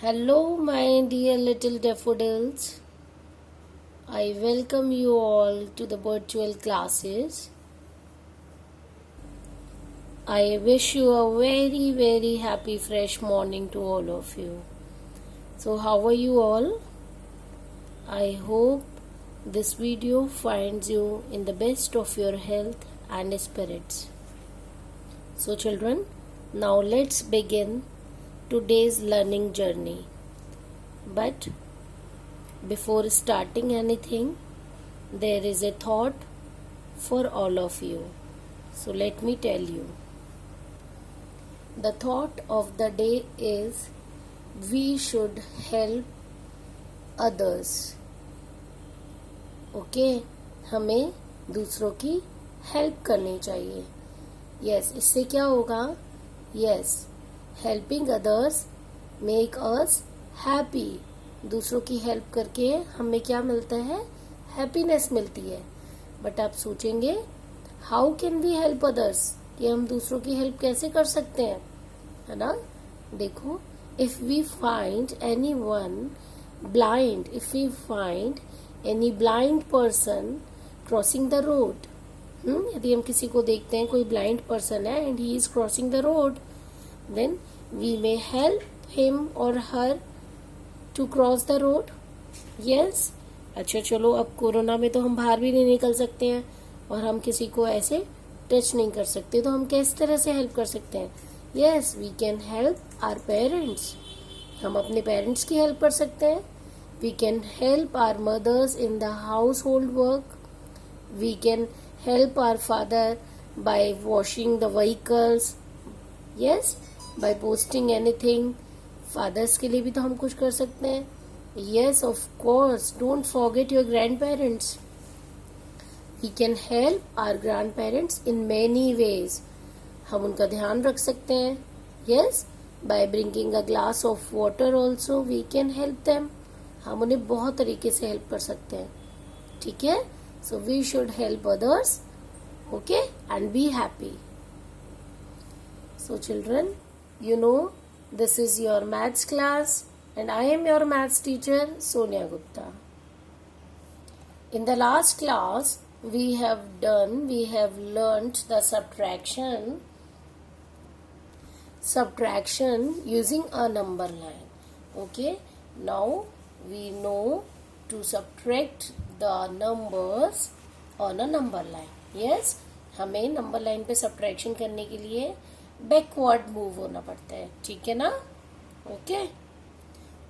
Hello, my dear little daffodils. I welcome you all to the virtual classes. I wish you a very, very happy, fresh morning to all of you. So, how are you all? I hope this video finds you in the best of your health and spirits. So, children, now let's begin today's learning journey. But before starting anything, there is a thought for all of you. So let me tell you. The thought of the day is we should help others. Okay? हमें दूसरों की help करनी चाहिए. Yes, इससे क्या होगा? Yes, helping others make us happy. दूसरों की हेल्प करके हमें क्या मिलता है? हैप्पीनेस मिलती है. बट आप सोचेंगे how can we help others, कि हम दूसरों की हेल्प कैसे कर सकते हैं, है ना? देखो, if we find any one blind, if we find any blind person crossing the road, यदि हम किसी को देखते हैं कोई ब्लाइंड पर्सन है and he is crossing the road, then we may help him or her to cross the road. Yes. अच्छा, चलो, अब कोरोना में तो हम बाहर भी नहीं निकल सकते हैं और हम किसी को ऐसे टच नहीं कर सकते, तो हम किस तरह से हेल्प कर सकते हैं? Yes, we can help our parents. हम अपने पेरेंट्स की हेल्प कर सकते हैं. We can help our mothers in the household work. We can help our father by washing the vehicles. Yes, by posting anything. Fathers के लिए भी तो हम कुछ कर सकते हैं. Yes, of course, don't forget your grandparents. We can help our grandparents in many ways. हम उनका ध्यान रख सकते हैं. Yes, by bringing a glass of water also we can help them. हम उन्हें बहुत तरीके से हेल्प कर सकते हैं. ठीक है? So we should help others, okay, and be happy. So children, you know this is your maths class and I am your maths teacher Sonia Gupta. In the last class we have learnt the subtraction using a number line. Okay, now we know to subtract the numbers on a number line. Yes, हमें number line पे subtraction करने के लिए backward move होना पड़ता है. ठीक है ना? Okay.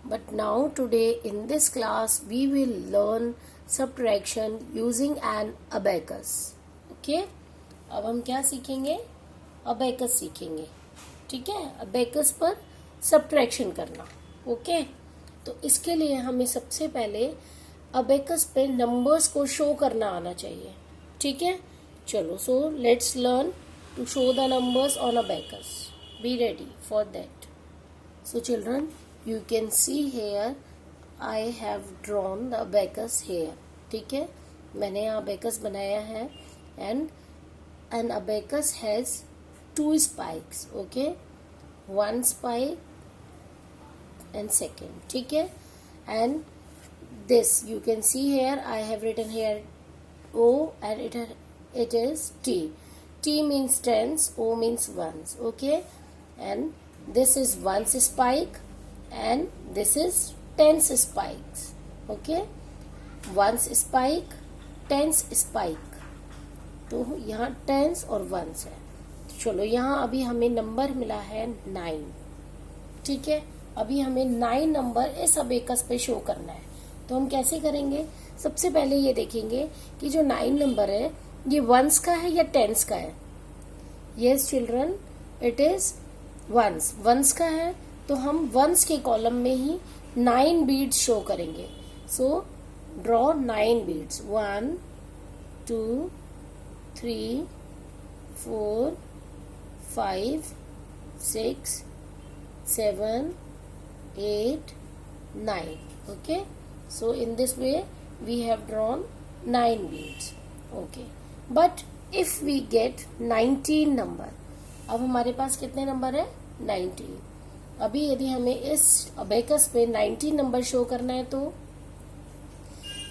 But now today in this class we will learn subtraction using an abacus. Okay, अब हम क्या सीखेंगे? अबेकस सीखेंगे. ठीक है? अबेकस पर सब्ट्रैक्शन करना. ओके, तो इसके लिए हमें सबसे पहले अबेकस पे नंबर्स को शो करना आना चाहिए. ठीक है? चलो, so let's learn to show the numbers on abacus. Be ready for that. So children, you can see here I have drawn the abacus here. ठीक है? मैंने यहाँ abacus बनाया है and an abacus has 2 spikes. Okay, 1 spike and second. ठीक है? And this you can see here I have written here O and it is T. T means tens, O means ones. Okay, and this is ones spike and this is tens spikes. Okay, ones spike, tens spike. तो यहाँ tens और ones है. चलो, यहाँ अभी हमें number मिला है 9. ठीक है? अभी हमें 9 नंबर इस अबेकस पे शो करना है. तो हम कैसे करेंगे? सबसे पहले ये देखेंगे कि जो 9 नंबर है ये वंस का है या टेंस का है. Yes children, it is ones का है, तो हम वंस के कॉलम में ही 9 बीड्स शो करेंगे. So draw 9 beads. 1 2 3 4 5 6 7 8 9. Okay, so in this way we have drawn 9 beads. Okay, but if we get 19 number, अब हमारे पास कितने नंबर है? 19. अभी यदि हमें इस अबेकस पे 19 नंबर शो करना है तो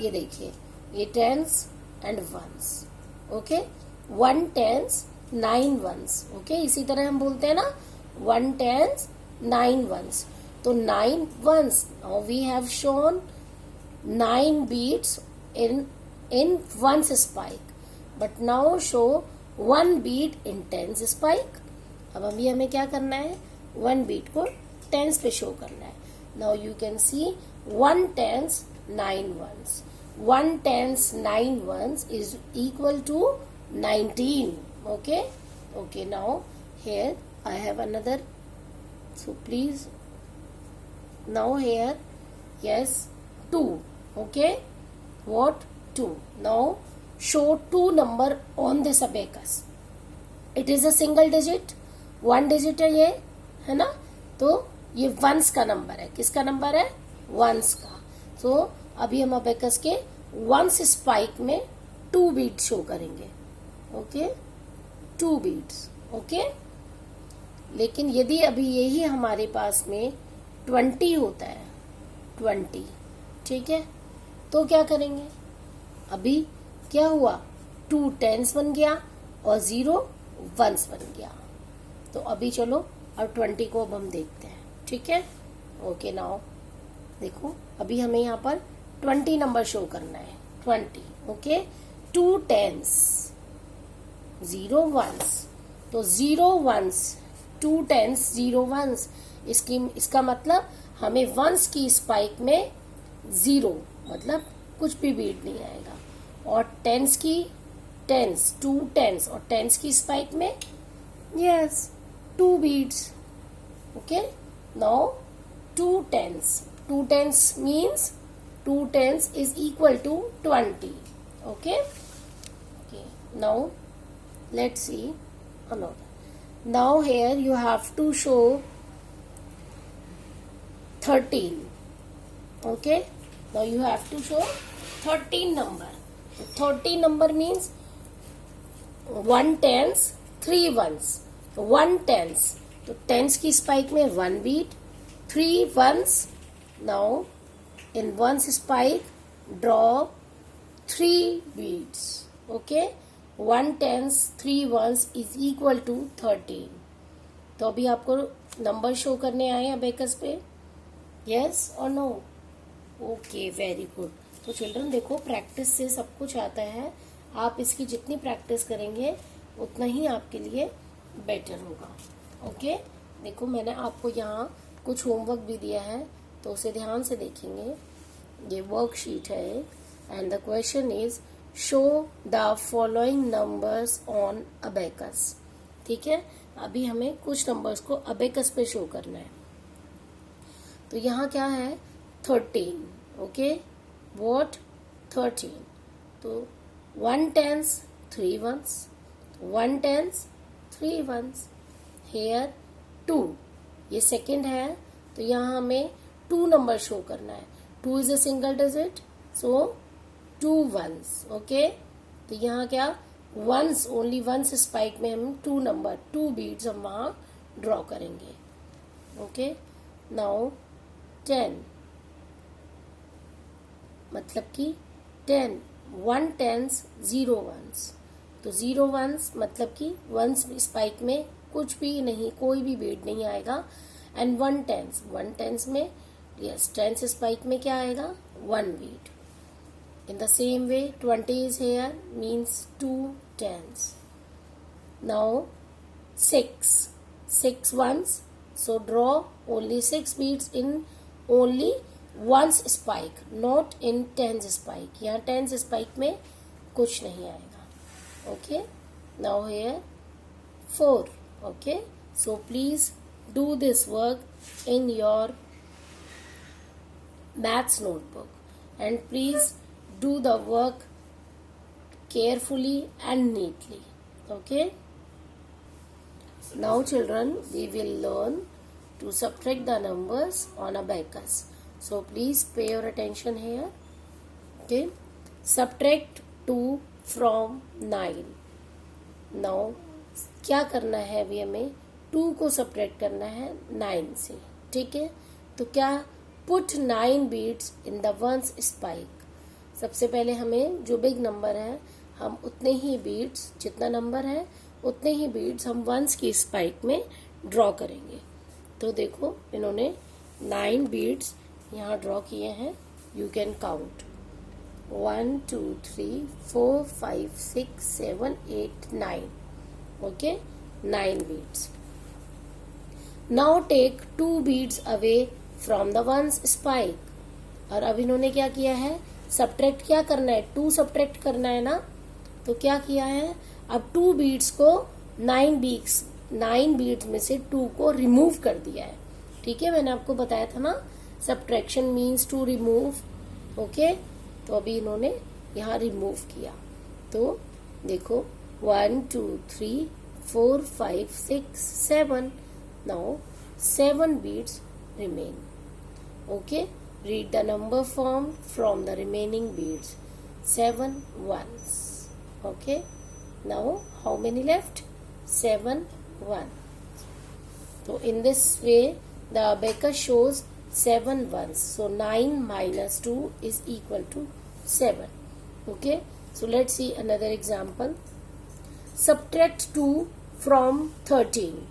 ये देखिए, ये tens and ones, okay, 1 tens 9 ones, okay. इसी तरह हम बोलते हैं ना 1 टेंस 9 वंस, तो 9 ones, now we have shown 9 beats in one's spike, but now show 1 beat in tens spike. अब अभी हमें क्या करना है, 1 beat को tens पे शो करना है. Now you can see 1 tens 9 ones. 1 tens 9 ones is equal to 19. Okay. Okay. Now here I have another. So please. Now here, yes, 2. Okay, what 2? Now show 2 number on this abacus. It is a single digit, 1 digit है ना, तो ये once का number है. किसका number है? Once का. तो अभी हम अबेकस के वंस स्पाइक में 2 बीट शो करेंगे. Okay, 2 beats. ओके, लेकिन यदि अभी यही हमारे पास में 20 होता है, 20, ठीक है, तो क्या करेंगे? अभी क्या हुआ, 2 टेंस बन गया और 0 वंस बन गया. तो अभी चलो अब 20 को अब हम देखते हैं. ठीक है. ओके, नाउ देखो, अभी हमें यहाँ पर 20 नंबर शो करना है. 20. ओके, 2 टेंस 0 वंस, तो 0 वंस, 2 टेंस 0 वंस. इसका मतलब हमें वंस की स्पाइक में 0 मतलब कुछ भी बीट नहीं आएगा, और टेंस की 2 टेंस और टेंस की स्पाइक में yes 2 beats. Okay, now 2 tens means 2 tens is equal to 20. Okay, now let's see another. Now here you have to show 13. Okay, now you have to show 13 number. 13 number means 1 tens 3 ones. 1 tens, तो tens की spike में 1 beat, 3 ones. Now in ones spike draw 3 beats. Okay, 1 tens 3 ones is equal to 13. तो अभी आपको number show करने आए हैं abacus पे, यस और नो? Okay, very good. तो चिल्ड्रन देखो, प्रैक्टिस से सब कुछ आता है. आप इसकी जितनी प्रैक्टिस करेंगे उतना ही आपके लिए बेटर होगा. ओके, देखो मैंने आपको यहाँ कुछ होमवर्क भी दिया है, तो उसे ध्यान से देखेंगे. ये वर्कशीट है and the question is show the following numbers on abacus. ठीक है, अभी हमें कुछ नंबर्स को अबेकस पे शो करना है. तो यहाँ क्या है, 13. Okay, what 13. तो 1 tens 3 ones, 1 tens 3 ones. Hair 2, ये सेकेंड है, तो यहाँ हमें 2 नंबर शो करना है. 2 is a single digit, so 2 ones. Okay, तो यहाँ क्या, वंस, ओनली वंस स्पाइक में हम 2 नंबर 2 बीट्स हम वहाँ ड्रॉ करेंगे. ओके, नाउ 10, मतलब कि 10, 1 tens 0 ones. तो 0 ones मतलब कि वंस स्पाइक में कुछ भी नहीं, कोई भी बीट नहीं आएगा. एंड 1 tens में यस, टेंस स्पाइक में क्या आएगा, 1 beat. In the same way 20 is here, means 2 tens. Now 6 ones, so draw only 6 beats in only ones spike, not in tens spike. यहाँ tens spike में कुछ नहीं आएगा. Okay, now here 4. Okay, so please do this work in your maths notebook and please do the work carefully and neatly. Okay, now children, we will learn to subtract the numbers on abacus. So please pay your attention here. Okay, subtract 2 from 9. Now क्या करना है, अभी हमें 2 को subtract करना है 9 से. ठीक है। तो क्या, put 9 beats in the ones spike. सबसे पहले हमें जो बिग नंबर है हम उतने ही बीट्स, जितना नंबर है उतने ही बीट्स हम वंस की स्पाइक में ड्रॉ करेंगे। तो देखो इन्होंने 9 बीट्स यहाँ ड्रॉ किए हैं। You can count 1 2 3 4 5 6 7 8 9। Okay, 9 beats. Now take 2 beats away from the ones spike. और अब इन्होंने क्या किया है, सब्ट्रैक्ट क्या करना है, 2 सब्ट्रैक्ट करना है ना। तो क्या किया है, अब 2 बीट्स को 9 बीट्स में से 2 को रिमूव कर दिया है। ठीक है, मैंने आपको बताया था ना, subtraction means to remove. Okay, तो अभी इन्होंने यहाँ रिमूव किया। तो देखो 1 2 3 4 5 6 7। Now 7 beads remain. Okay, read the number form from the remaining beads. 7 ones. Okay, now how many left? 7 ones. So in this way the abacus shows 7 ones. So 9 minus 2 is equal to 7. Okay, so let's see another example. Subtract 2 from 13.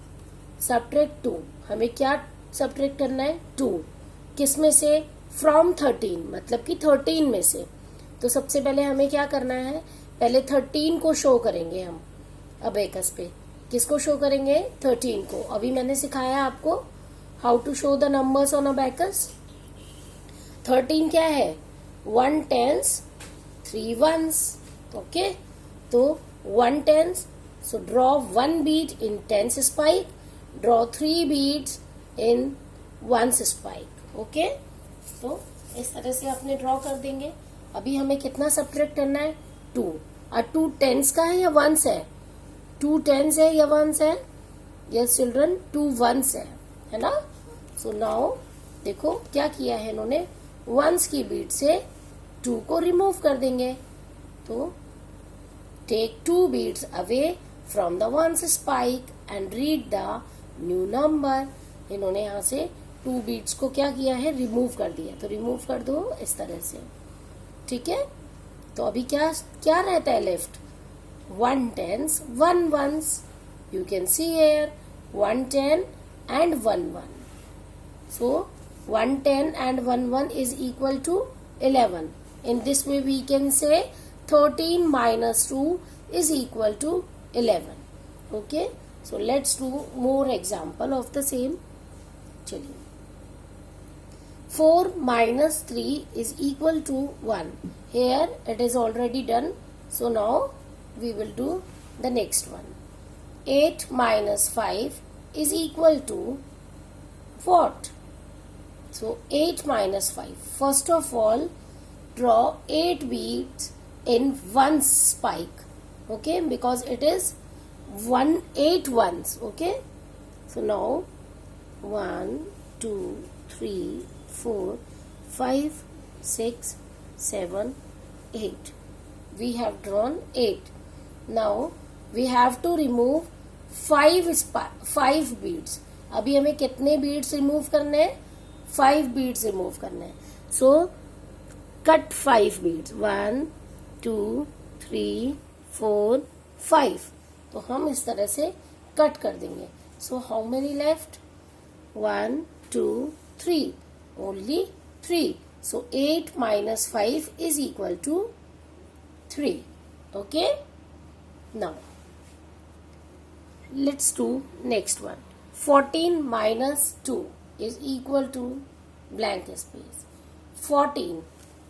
Subtract 2, हमें क्या subtract करना है, 2 किस में से, from 13, मतलब कि 13 में से। तो सबसे पहले हमें क्या करना है, पहले 13 को शो करेंगे हम अबेकस पे। किसको शो करेंगे, 13 को। अभी मैंने सिखाया आपको how to show the numbers on abacus. 13 क्या है, 1 tens 3 ones। ओके, तो 1 tens, so draw 1 bead in tens spike, draw 3 beads in ones spike। Okay, तो इस तरह से अपने ड्रॉ कर देंगे। अभी हमें कितना सब्ट्रैक्ट करना है, 2। और 2 टेंस का है या वंस है, 2 टेंस है या वंस है, यस चिल्ड्रन, 2 वंस है ना। सो नाउ देखो क्या किया है इन्होंने, वंस की बीट से 2 को रिमूव कर देंगे। तो take 2 beats away from the ones spike and read the new number. इन्होंने यहाँ से 2 बीट्स को क्या किया है, रिमूव कर दिया। तो रिमूव कर दो इस तरह से, ठीक है। तो अभी क्या क्या रहता है left, 1 tens 1 ones। You can see here 1 10 and 1 1। So 1 10 and 1 1 is equal to 11। In this way we can say 13 minus 2 is equal to 11। Okay, so let's do more example of the same। चलिए, 4 minus 3 is equal to 1। Here it is already done, so now we will do the next one। 8 minus 5 is equal to what? So 8 minus 5, first of all draw 8 beads in one spike, okay, because it is 8 ones। Okay, so now 1 2 3 4 5 6 7 8, we have drawn 8। now we have to remove 5 beads। अभी हमें कितने beads remove करने हैं, 5 beads remove करने हैं। So cut 5 beads, 1 2 3 4 5। तो हम इस तरह से कट कर देंगे। So how many left, 1 2 3, only 3। So 8 minus 5 is equal to 3। Okay, now let's do next one। 14 minus 2 is equal to blank space, 14।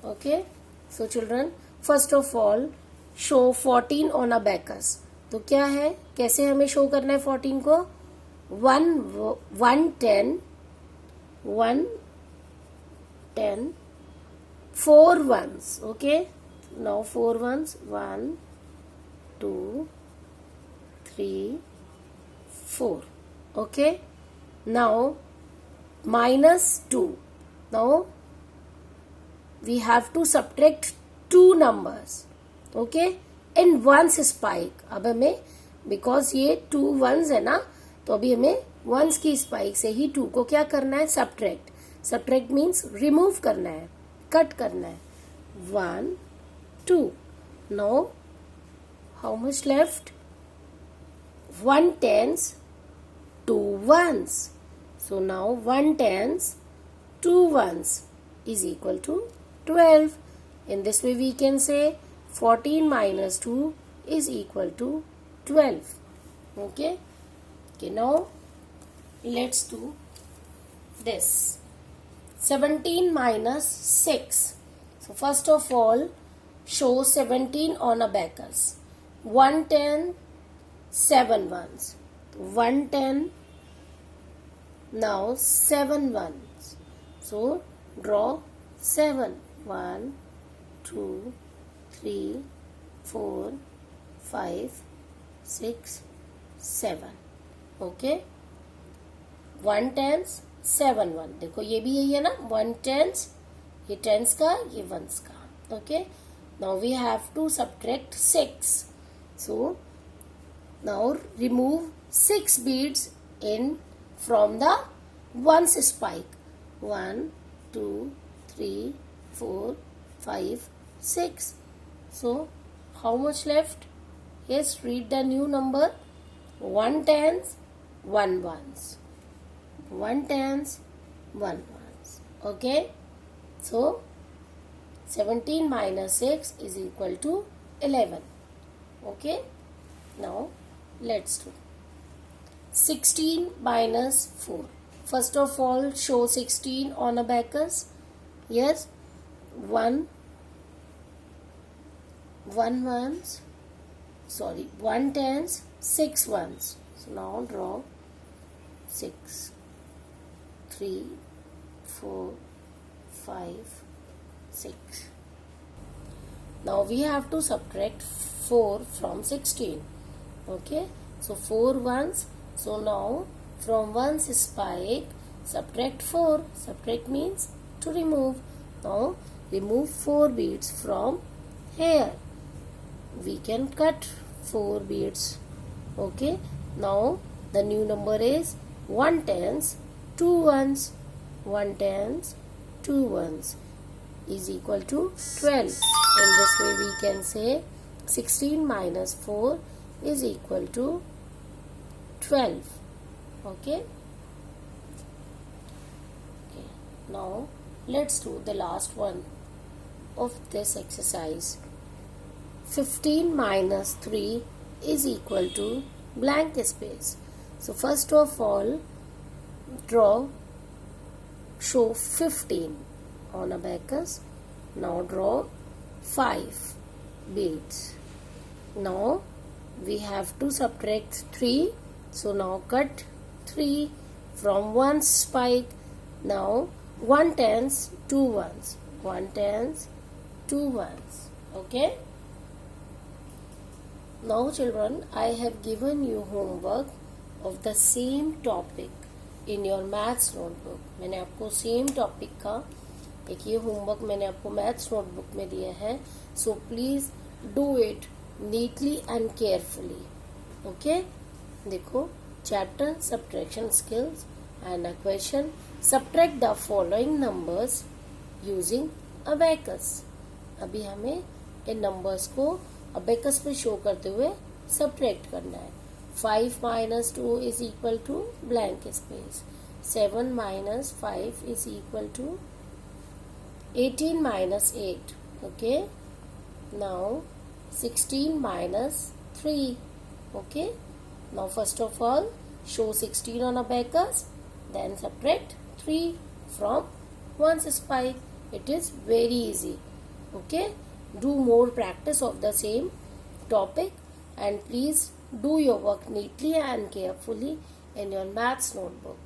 Okay, so children, first of all show 14 on abacus। तो क्या है, कैसे हमें show करना है 14 को, 1 10 4 ones। Okay, now 4 ones, 1 2 3 4। Okay, now minus 2, now we have to subtract 2 numbers। Okay, in ones spike। अब हमें, बिकॉज ये 2 ones है ना, तो अभी हमें वंस की स्पाइक से ही 2 को क्या करना है, सब्ट्रैक्ट मीन्स रिमूव करना है, कट करना है. 1 2. Now how much left, 1 tens 2 ones. So now 1 tens 2 ones is equal to 12. In this way we can say 14 minus 2 is equal to 12. Okay, now let's do this. 17 minus 6. So first of all, show 17 on a abacus. 110 7 ones. 110. Now 7 ones. So draw 7. 1 2 3 4 5 6 7. Okay, 1 tens 7 1. देखो ये भी यही है ना, 1 tens, ये tens का, ये ones का. Okay, now we have to subtract 6. So now remove 6 beads in from the ones spike. 1 2 3 4 5 6. So how much left? Yes, read the new number. 1 tens 1 ones. 1 tens 1 ones. Okay, so 17 minus 6 is equal to 11. Okay, now let's do 16 minus 4. First of all, show 16 on abacus. Yes, 1 ones, 1 tens 6 ones. So now draw 6 3 4 5 6. Now we have to subtract 4 from 16. Okay, so 4 ones. So now from ones spike subtract 4. Subtract means to remove. Now remove 4 beads from here. We can cut 4 beads. Okay, now the new number is 1 tens 2 ones. 1 tens 2 ones is equal to 12. In this way we can say 16 minus 4 is equal to 12. Okay, now let's do the last one of this exercise. 15 minus 3 is equal to blank space. So first of all, show 15 on abacus. Now draw 5 beads. Now we have to subtract 3. So now cut 3 from one spike. Now 1 tens 2 ones. 1 tens 2 ones. Okay, now children, I have given you homework of the same topic in your maths notebook. मैंने आपको same topic का एक ये homework मैंने आपको maths notebook में दिया है. So please do it neatly and carefully. Okay, देखो, chapter subtraction skills and a question, subtract the following numbers using abacus. अभी हमें इन नंबर्स को अबेकस पे शो करते हुए सब्ट्रैक्ट करना है. 5 minus 2 is equal to blank space. 7 minus 5 is equal to 18 minus 8. Okay, now 16 minus 3. Okay, now first of all show 16 on abacus, then subtract 3 from one's spike. It is very easy. Okay, do more practice of the same topic and please do your work neatly and carefully in your maths notebook.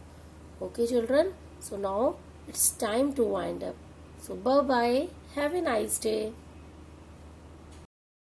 Okay children, so now it's time to wind up. So bye bye, have a nice day.